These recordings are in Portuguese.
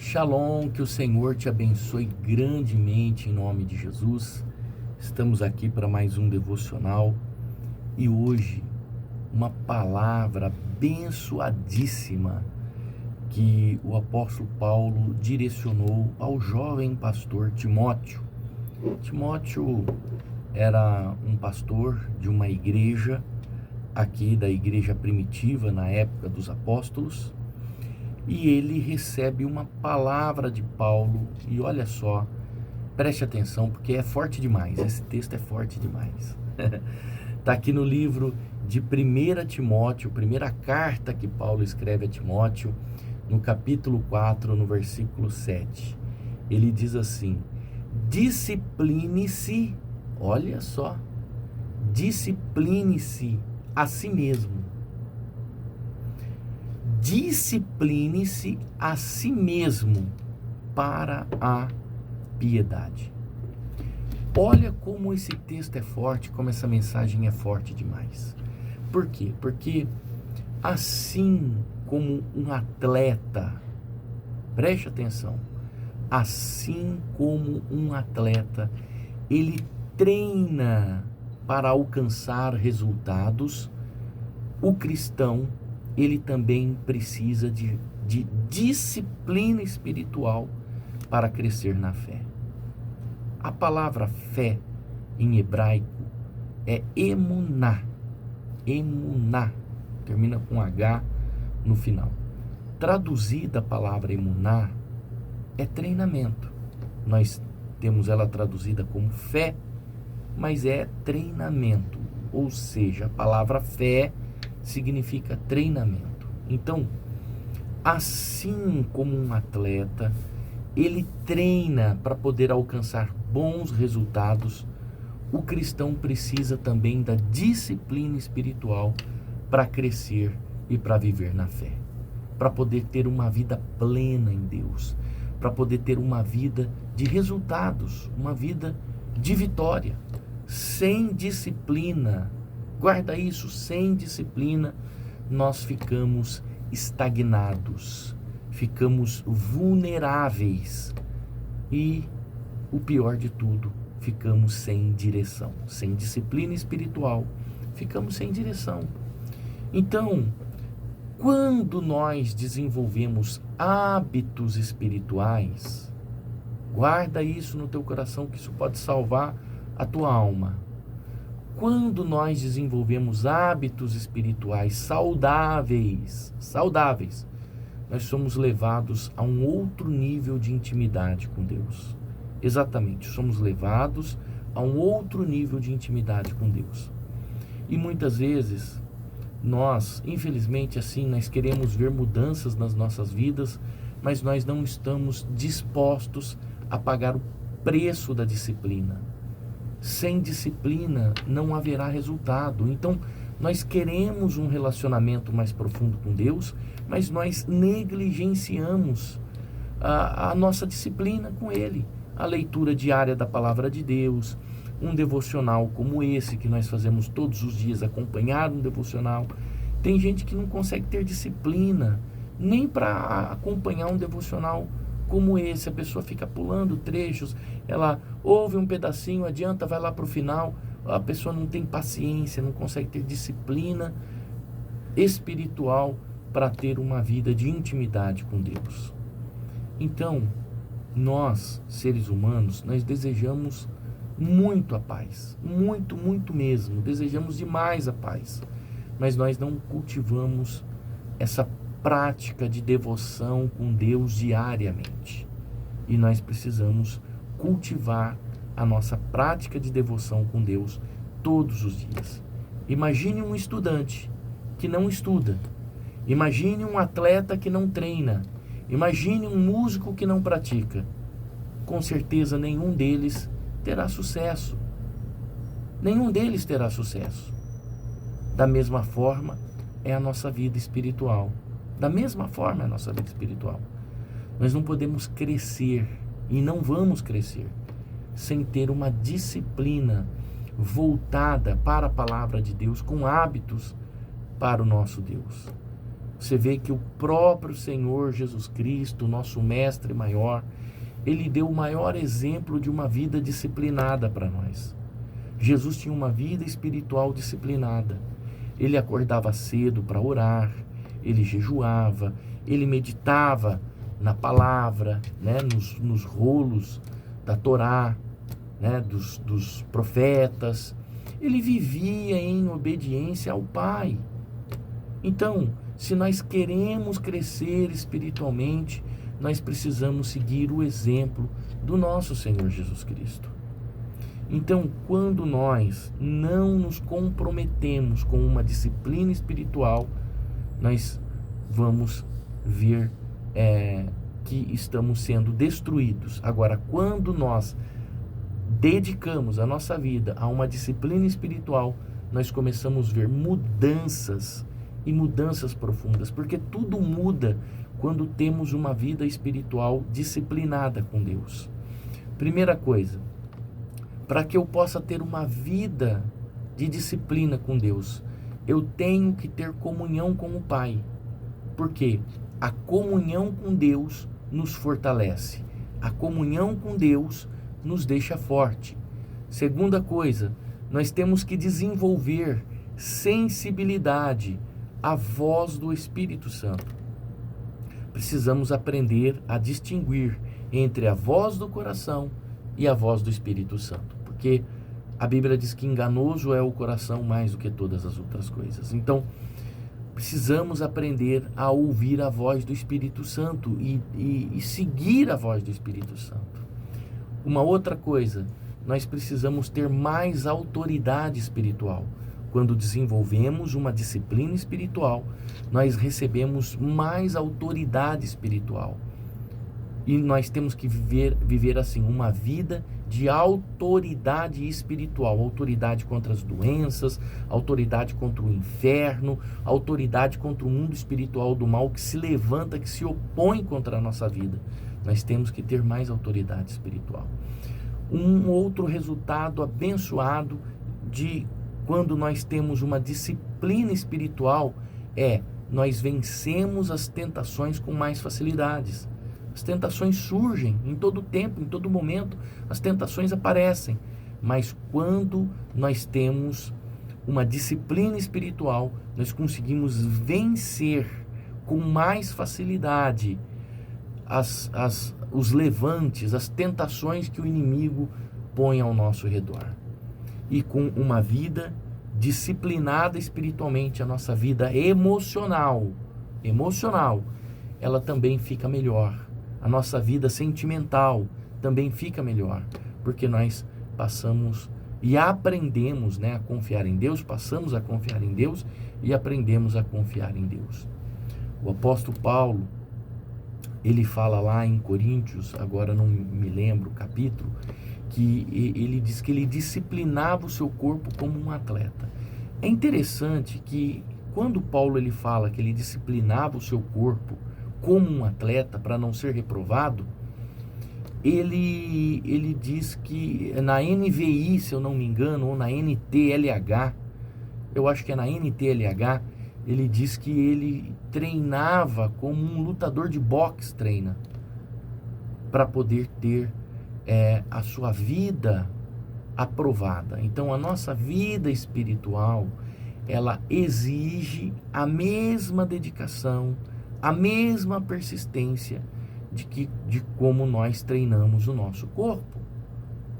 Shalom, que o Senhor te abençoe grandemente em nome de Jesus. Estamos aqui para mais um devocional e hoje uma palavra abençoadíssima que o apóstolo Paulo direcionou ao jovem pastor Timóteo. Timóteo era um pastor de uma igreja aqui da igreja primitiva na época dos apóstolos. E ele recebe uma palavra de Paulo, e olha só, preste atenção, porque é forte demais, esse texto é forte demais. Está aqui no livro de 1 Timóteo, primeira carta que Paulo escreve a Timóteo, no capítulo 4, no versículo 7. Ele diz assim: discipline-se, olha só, discipline-se a si mesmo. Discipline-se a si mesmo para a piedade. Olha como esse texto é forte, como essa mensagem é forte demais. Por quê? Porque assim como um atleta, preste atenção, assim como um atleta, ele treina para alcançar resultados, o cristão ele também precisa de disciplina espiritual para crescer na fé. A palavra fé em hebraico é emuná. Emuná, termina com H no final. Traduzida a palavra emuná é treinamento. Nós temos ela traduzida como fé, mas é treinamento. Ou seja, a palavra fé significa treinamento. Então, assim como um atleta, ele treina para poder alcançar bons resultados, o cristão precisa também da disciplina espiritual para crescer e para viver na fé, para poder ter uma vida plena em Deus, para poder ter uma vida de resultados, uma vida de vitória. Sem disciplina, guarda isso, sem disciplina, nós ficamos estagnados, ficamos vulneráveis e, o pior de tudo, ficamos sem direção. Sem disciplina espiritual, ficamos sem direção. Então, quando nós desenvolvemos hábitos espirituais, guarda isso no teu coração, que isso pode salvar a tua alma. Quando nós desenvolvemos hábitos espirituais saudáveis, nós somos levados a um outro nível de intimidade com Deus. Exatamente, somos levados a um outro nível de intimidade com Deus. E muitas vezes, nós, infelizmente, assim, nós queremos ver mudanças nas nossas vidas, mas nós não estamos dispostos a pagar o preço da disciplina. Sem disciplina não haverá resultado. Então, nós queremos um relacionamento mais profundo com Deus, mas nós negligenciamos a nossa disciplina com Ele. A leitura diária da Palavra de Deus, um devocional como esse que nós fazemos todos os dias, acompanhar um devocional. Tem gente que não consegue ter disciplina nem para acompanhar um devocional como esse. A pessoa fica pulando trechos, ela ouve um pedacinho, adianta, vai lá para o final. A pessoa não tem paciência, não consegue ter disciplina espiritual para ter uma vida de intimidade com Deus. Então, nós, seres humanos, nós desejamos muito a paz, muito, muito mesmo, desejamos demais a paz, mas nós não cultivamos essa prática de devoção com Deus diariamente. E nós precisamos cultivar a nossa prática de devoção com Deus todos os dias. Imagine um estudante que não estuda. Imagine um atleta que não treina. Imagine um músico que não pratica. Com certeza nenhum deles terá sucesso. Nenhum deles terá sucesso. Da mesma forma é a nossa vida espiritual. Da mesma forma é a nossa vida espiritual. Nós não podemos crescer e não vamos crescer sem ter uma disciplina voltada para a palavra de Deus, com hábitos para o nosso Deus. Você vê que o próprio Senhor Jesus Cristo, nosso mestre maior, ele deu o maior exemplo de uma vida disciplinada para nós. Jesus tinha uma vida espiritual disciplinada. Ele acordava cedo para orar, ele jejuava, ele meditava na palavra, né, nos rolos da Torá, né, dos profetas. Ele vivia em obediência ao Pai. Então, se nós queremos crescer espiritualmente, nós precisamos seguir o exemplo do nosso Senhor Jesus Cristo. Então, quando nós não nos comprometemos com uma disciplina espiritual, nós vamos ver que estamos sendo destruídos. Agora, quando nós dedicamos a nossa vida a uma disciplina espiritual, nós começamos a ver mudanças, e mudanças profundas, porque tudo muda quando temos uma vida espiritual disciplinada com Deus. Primeira coisa, para que eu possa ter uma vida de disciplina com Deus, eu tenho que ter comunhão com o Pai. Porque a comunhão com Deus nos fortalece. A comunhão com Deus nos deixa forte. Segunda coisa, nós temos que desenvolver sensibilidade à voz do Espírito Santo. Precisamos aprender a distinguir entre a voz do coração e a voz do Espírito Santo, porque a Bíblia diz que enganoso é o coração mais do que todas as outras coisas. Então, precisamos aprender a ouvir a voz do Espírito Santo e seguir a voz do Espírito Santo. Uma outra coisa, nós precisamos ter mais autoridade espiritual. Quando desenvolvemos uma disciplina espiritual, nós recebemos mais autoridade espiritual. E nós temos que viver assim, uma vida de autoridade espiritual. Autoridade contra as doenças, autoridade contra o inferno, autoridade contra o mundo espiritual do mal que se levanta, que se opõe contra a nossa vida. Nós temos que ter mais autoridade espiritual. Um outro resultado abençoado de quando nós temos uma disciplina espiritual nós vencemos as tentações com mais facilidades. As tentações surgem em todo tempo, em todo momento, as tentações aparecem. Mas quando nós temos uma disciplina espiritual, nós conseguimos vencer com mais facilidade os levantes, as tentações que o inimigo põe ao nosso redor. E com uma vida disciplinada espiritualmente, a nossa vida emocional, ela também fica melhor. A nossa vida sentimental também fica melhor, porque nós passamos e aprendemos, a confiar em Deus, passamos a confiar em Deus e aprendemos a confiar em Deus. O apóstolo Paulo, ele fala lá em Coríntios, agora não me lembro o capítulo, que ele diz que ele disciplinava o seu corpo como um atleta. É interessante que quando Paulo ele fala que ele disciplinava o seu corpo como um atleta para não ser reprovado, ele diz que na NVI, se eu não me engano, ou na NTLH, eu acho que é na NTLH, ele diz que ele treinava como um lutador de boxe treina, para poder ter a sua vida aprovada. Então, a nossa vida espiritual, ela exige a mesma dedicação, a mesma persistência de como nós treinamos o nosso corpo.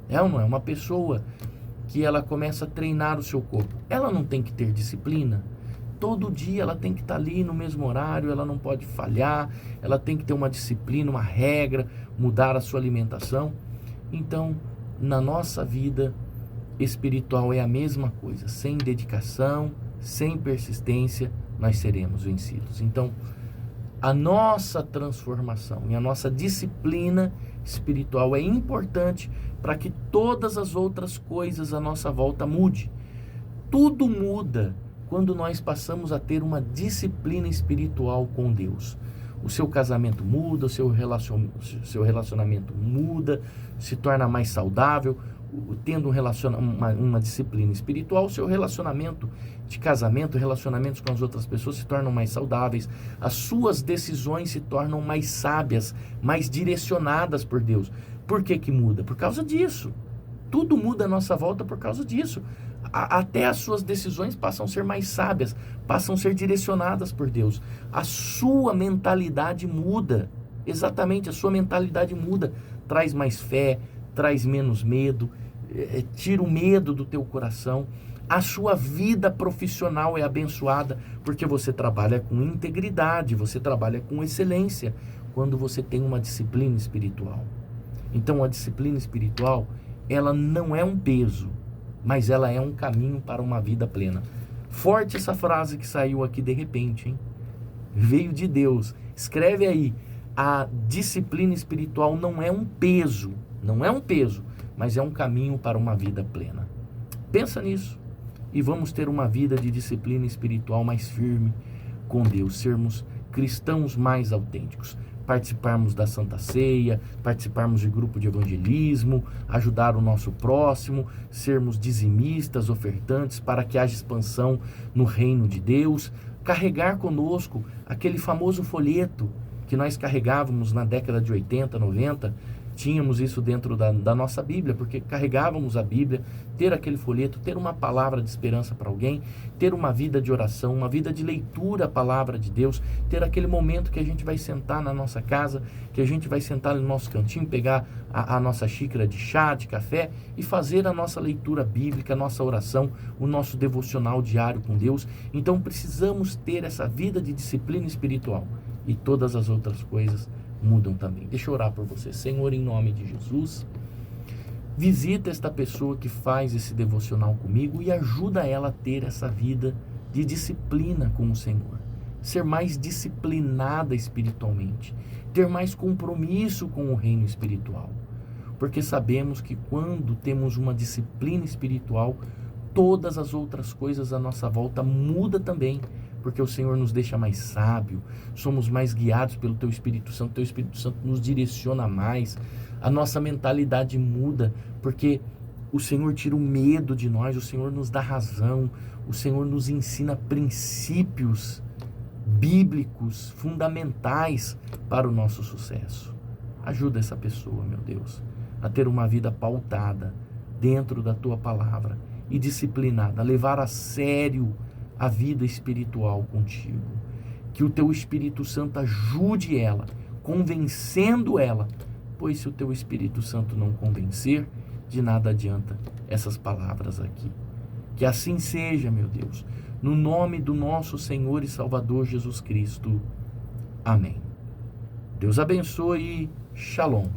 É ou não é? Uma pessoa que ela começa a treinar o seu corpo, ela não tem que ter disciplina? Todo dia ela tem que estar ali no mesmo horário, ela não pode falhar, ela tem que ter uma disciplina, uma regra, mudar a sua alimentação. Então, na nossa vida espiritual é a mesma coisa. Sem dedicação, sem persistência, nós seremos vencidos. Então, a nossa transformação e a nossa disciplina espiritual é importante para que todas as outras coisas à nossa volta mude. Tudo muda quando nós passamos a ter uma disciplina espiritual com Deus. O seu casamento muda, o seu relacionamento muda, se torna mais saudável. Tendo uma disciplina espiritual, o seu relacionamento de casamento, relacionamentos com as outras pessoas se tornam mais saudáveis, as suas decisões se tornam mais sábias, mais direcionadas por Deus. Por que que muda? Por causa disso. Tudo muda à nossa volta por causa disso. Até as suas decisões passam a ser mais sábias, passam a ser direcionadas por Deus. A sua mentalidade muda. Exatamente, a sua mentalidade muda. Traz mais fé, traz menos medo, tira o medo do teu coração. A sua vida profissional é abençoada porque você trabalha com integridade, você trabalha com excelência, quando você tem uma disciplina espiritual. Então a disciplina espiritual, ela não é um peso, mas ela é um caminho para uma vida plena. Forte essa frase que saiu aqui de repente, hein? Veio de Deus. Escreve aí, a disciplina espiritual não é um peso, mas é um caminho para uma vida plena. Pensa nisso. E vamos ter uma vida de disciplina espiritual mais firme com Deus, sermos cristãos mais autênticos, participarmos da Santa Ceia, participarmos de grupo de evangelismo, ajudar o nosso próximo, sermos dizimistas, ofertantes, para que haja expansão no reino de Deus, carregar conosco aquele famoso folheto que nós carregávamos na década de 80, 90, tínhamos isso dentro da nossa Bíblia, porque carregávamos a Bíblia, ter aquele folheto, ter uma palavra de esperança para alguém, ter uma vida de oração, uma vida de leitura à palavra de Deus, ter aquele momento que a gente vai sentar na nossa casa, que a gente vai sentar no nosso cantinho, pegar a nossa xícara de chá, de café e fazer a nossa leitura bíblica, a nossa oração, o nosso devocional diário com Deus. Então precisamos ter essa vida de disciplina espiritual e todas as outras coisas mudam também. Deixa eu orar por você. Senhor, em nome de Jesus, visita esta pessoa que faz esse devocional comigo e ajuda ela a ter essa vida de disciplina com o Senhor, ser mais disciplinada espiritualmente, ter mais compromisso com o reino espiritual, porque sabemos que quando temos uma disciplina espiritual, todas as outras coisas à nossa volta mudam também, porque o Senhor nos deixa mais sábio, somos mais guiados pelo Teu Espírito Santo, Teu Espírito Santo nos direciona mais, a nossa mentalidade muda, porque o Senhor tira o medo de nós, o Senhor nos dá razão, o Senhor nos ensina princípios bíblicos, fundamentais para o nosso sucesso. Ajuda essa pessoa, meu Deus, a ter uma vida pautada dentro da Tua palavra e disciplinada, a levar a sério a vida espiritual contigo. Que o Teu Espírito Santo ajude ela, convencendo ela, pois se o Teu Espírito Santo não convencer, de nada adianta essas palavras aqui. Que assim seja, meu Deus, no nome do nosso Senhor e Salvador Jesus Cristo. Amém. Deus abençoe. Shalom.